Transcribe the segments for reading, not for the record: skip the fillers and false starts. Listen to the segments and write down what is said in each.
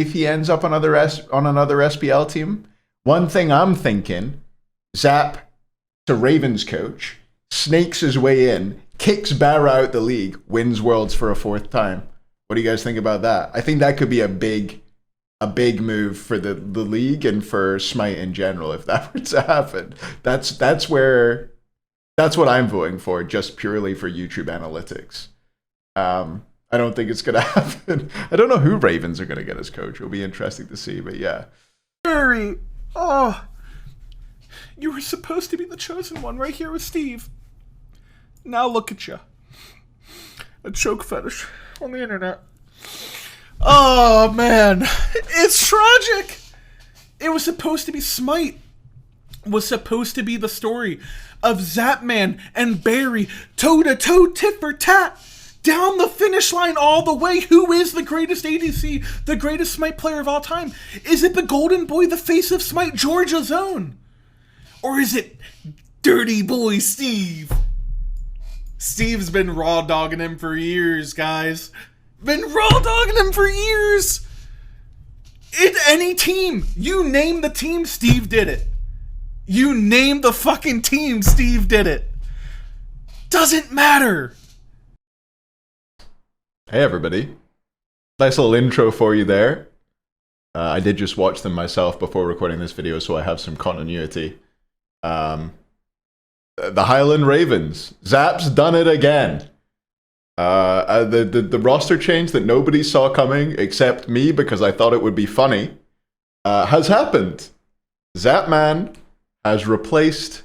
if he ends up on another SPL team. One thing I'm thinking, Zap to Ravens coach, snakes his way in, kicks Barra out the league, wins Worlds for a fourth time. What do you guys think about that? I think that could be a big move for the league and for Smite in general if that were to happen. That's what I'm voting for, just purely for YouTube analytics. I don't think it's gonna happen. I don't know who Ravens are gonna get as coach. It'll be interesting to see, but yeah. Barry, oh, you were supposed to be the chosen one right here with Steve. Now look at you. A choke fetish on the internet. Oh, man. It's tragic. It was supposed to be Smite. Was supposed to be the story of Zapman and Barry toe-to-toe, tit-for-tat, down the finish line all the way. Who is the greatest ADC, the greatest Smite player of all time? Is it the golden boy, the face of Smite, Georgia Zone? Or is it dirty boy Steve? Steve's been raw dogging him for years, guys. Been raw dogging him for years. In any team, you name the team, Steve did it. You name the fucking team, Steve did it. Doesn't matter. Hey everybody. Nice little intro for you there. I did just watch them myself before recording this video, so I have some continuity. The Highland Ravens. Zap's done it again. The roster change that nobody saw coming except me because I thought it would be funny has happened. Zapman has replaced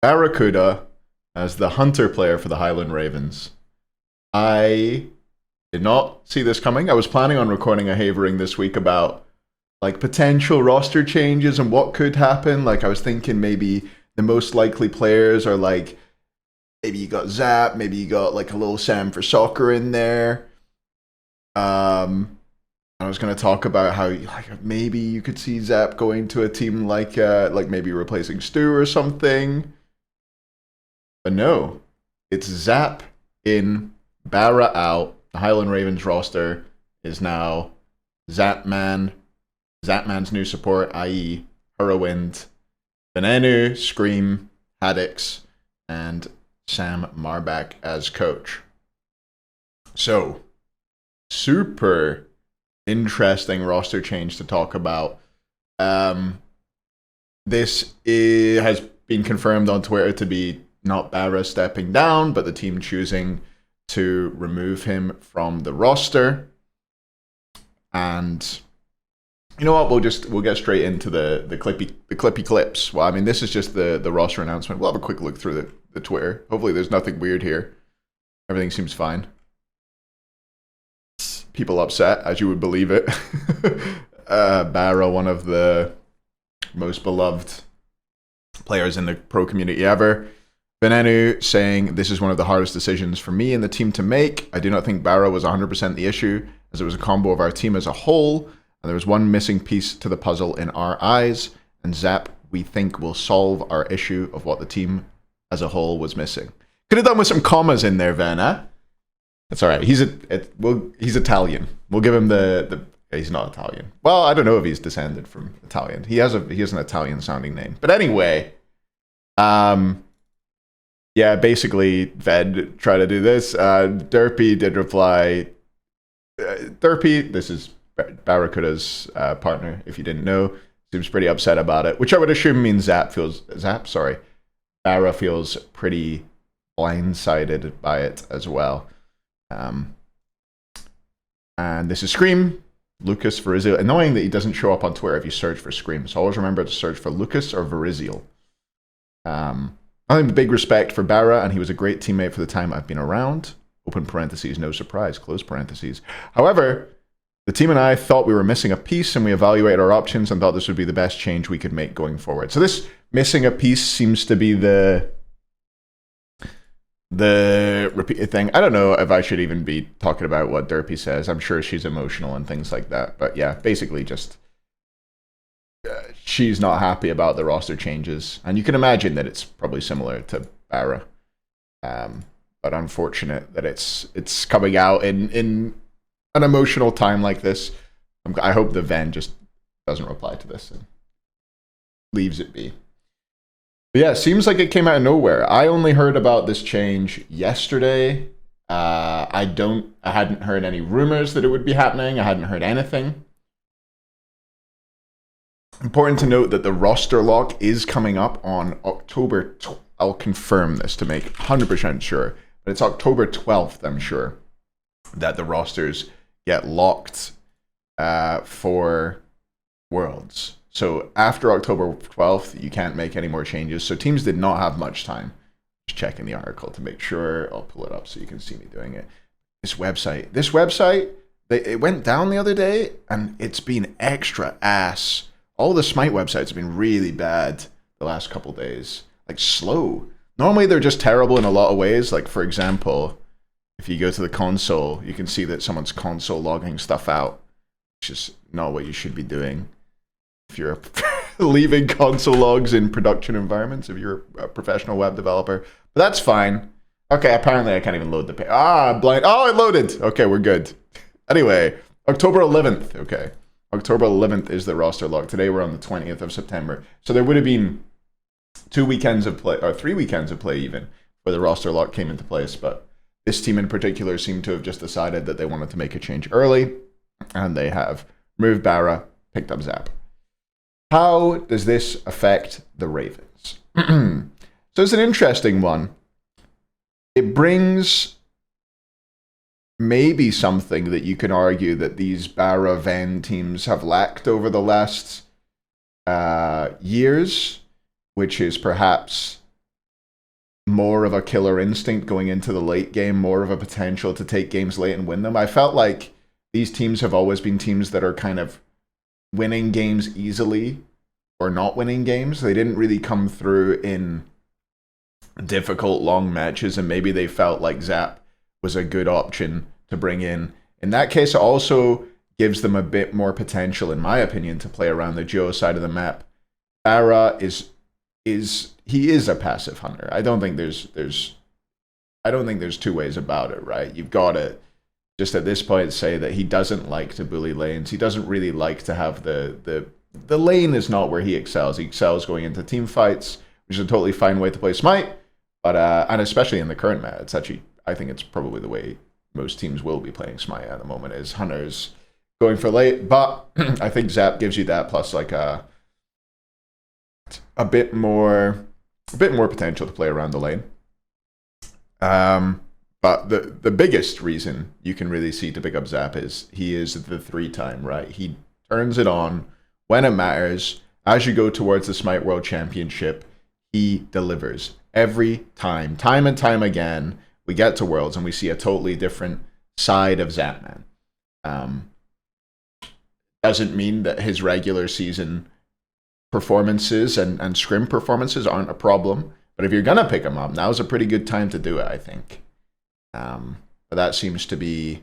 Barraccudda as the hunter player for the Highland Ravens. I did not see this coming. I was planning on recording a Hayvering this week about like potential roster changes and what could happen. Like I was thinking maybe the most likely players are like, maybe you got Zap, maybe you got like a little Sam for soccer in there. I was going to talk about how like maybe you could see Zap going to a team like maybe replacing Stu or something. But no, it's Zap in, Barra out. The Highland Ravens roster is now Zapman, Zapman's new support, i.e. Hurrawind, Venenu, Scream, Haddix, and Sam Marbach as coach. So, super interesting roster change to talk about. This has been confirmed on Twitter to be not Barra stepping down, but the team choosing to remove him from the roster. And you know what? We'll get straight into the clippy clips. Well, I mean, this is just the roster announcement. We'll have a quick look through the Twitter. Hopefully there's nothing weird here. Everything seems fine. People upset, as you would believe it. Barra, one of the most beloved players in the pro community ever. Venenu saying, this is one of the hardest decisions for me and the team to make. I do not think Barra was 100% the issue, as it was a combo of our team as a whole, and there was one missing piece to the puzzle in our eyes, and Zap, we think, will solve our issue of what the team as a whole was missing. Could have done with some commas in there, Van, huh? That's all right. He's Italian. We'll give him the he's not Italian. Well, I don't know if he's descended from Italian. He has an Italian sounding name. But anyway, yeah, basically, Ved tried to do this. Derpy did reply. Derpy, this is Barraccudda's partner, if you didn't know, seems pretty upset about it, which I would assume means Barra feels pretty blindsided by it as well. And this is Scream, Lucas Verizial. Annoying that he doesn't show up on Twitter if you search for Scream, so always remember to search for Lucas or Verizial. I have big respect for Barra, and he was a great teammate for the time I've been around. Open parentheses, no surprise, close parentheses. However, the team and I thought we were missing a piece, and we evaluated our options and thought this would be the best change we could make going forward. So this missing a piece seems to be the repeated thing. I don't know if I should even be talking about what Derpy says. I'm sure she's emotional and things like that. But yeah, basically just she's not happy about the roster changes. And you can imagine that it's probably similar to Barra. But unfortunate that it's coming out in an emotional time like this. I hope the Ven just doesn't reply to this and leaves it be. But yeah, it seems like it came out of nowhere. I only heard about this change yesterday. I hadn't heard any rumors that it would be happening. I hadn't heard anything. Important to note that the roster lock is coming up on October. I'll confirm this to make 100% sure, but it's October 12th, I'm sure, that the rosters get locked for Worlds. So after October 12th, you can't make any more changes. So teams did not have much time. Just checking the article to make sure. I'll pull it up so you can see me doing it. This website, it went down the other day, and it's been extra ass. All the Smite websites have been really bad the last couple days. Like, slow. Normally, they're just terrible in a lot of ways. Like, for example, if you go to the console, you can see that someone's console logging stuff out, which is not what you should be doing if you're leaving console logs in production environments, if you're a professional web developer. But that's fine. Okay, apparently I can't even load the page. Blind. Oh, it loaded. Okay, we're good. Anyway, October 11th. Okay. October 11th is the roster lock. Today we're on the 20th of September. So there would have been 2 weekends of play, or 3 weekends of play even, where the roster lock came into place. But this team in particular seemed to have just decided that they wanted to make a change early, and they have removed Barra, picked up Zap. How does this affect the Ravens? So it's an interesting one. It brings maybe something that you can argue that these Barra Ven teams have lacked over the last years, which is perhaps more of a killer instinct going into the late game, more of a potential to take games late and win them. I felt like these teams have always been teams that are kind of winning games easily or not winning games. They didn't really come through in difficult long matches, and maybe they felt like Zap was a good option to bring in. In that case, it also gives them a bit more potential, in my opinion, to play around the Geo side of the map. Barra is a passive hunter. I don't think there's two ways about it, right? You've got to just at this point say that he doesn't like to bully lanes. He doesn't really like to have the lane is not where he excels. He excels going into team fights, which is a totally fine way to play Smite. But and especially in the current meta, it's actually, I think it's probably the way most teams will be playing Smite at the moment, is hunters going for late. But I think Zap gives you that, plus like a bit more potential to play around the lane. But the biggest reason you can really see to pick up Zap is he is the 3-time, right? He turns it on when it matters. As you go towards the Smite World Championship, he delivers every time and time again. We get to Worlds and we see a totally different side of Zapman. Doesn't mean that his regular season performances and scrim performances aren't a problem, but if you're gonna pick him up, now's a pretty good time to do it, I think. But that seems to be,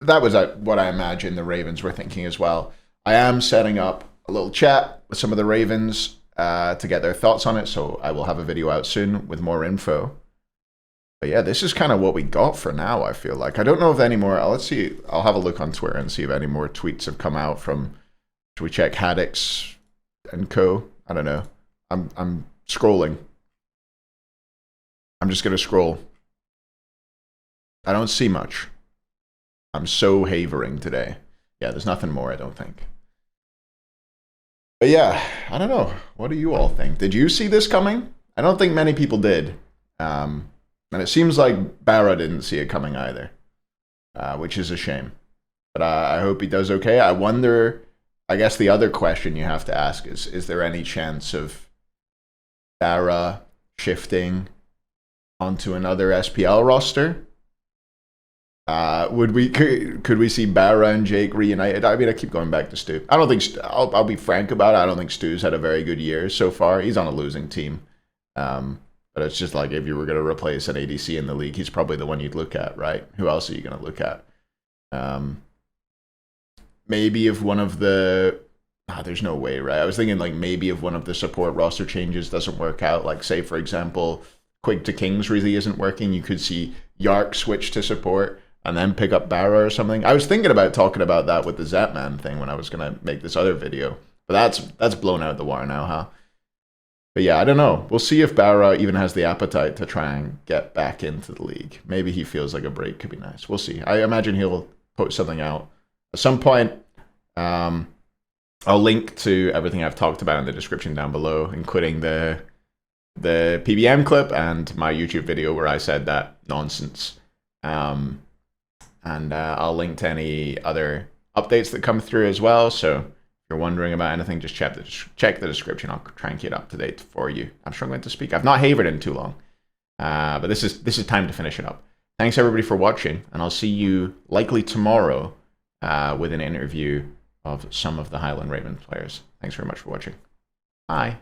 that was what I imagine the Ravens were thinking as well. I am setting up a little chat with some of the Ravens to get their thoughts on it, so I will have a video out soon with more info. But yeah, this is kind of what we got for now, I feel like. I don't know if any more, let's see, I'll have a look on Twitter and see if any more tweets have come out from, should we check Haddix and co? I don't know. I'm scrolling. I'm just going to scroll. I don't see much. I'm so Hayvering today. Yeah, there's nothing more, I don't think. But yeah, I don't know. What do you all think? Did you see this coming? I don't think many people did. And it seems like Barra didn't see it coming either, which is a shame. But I hope he does okay. I wonder, I guess the other question you have to ask is there any chance of Barra shifting onto another SPL roster? Could we see Barra and Jake reunited? I mean, I keep going back to Stu. I don't think I'll be frank about it. I don't think Stu's had a very good year so far. He's on a losing team, but it's just like if you were going to replace an ADC in the league, he's probably the one you'd look at, right? Who else are you going to look at? Maybe if one of the there's no way, right? I was thinking like maybe if one of the support roster changes doesn't work out, like say for example, Quig to Kings really isn't working, you could see Yark switch to support. and then pick up Barra or something. I was thinking about talking about that with the Zapman thing when I was going to make this other video. But that's blown out the water now, huh? But yeah, I don't know. We'll see if Barra even has the appetite to try and get back into the league. Maybe he feels like a break could be nice. We'll see. I imagine he'll put something out at some point. I'll link to everything I've talked about in the description down below, including the PBM clip and my YouTube video where I said that nonsense. And I'll link to any other updates that come through as well. So if you're wondering about anything, just check the description. I'll try and keep it up to date for you. I'm struggling to speak. I've not havered in too long, but this is time to finish it up. Thanks everybody for watching, and I'll see you likely tomorrow with an interview of some of the Highland Raven players. Thanks very much for watching. Bye.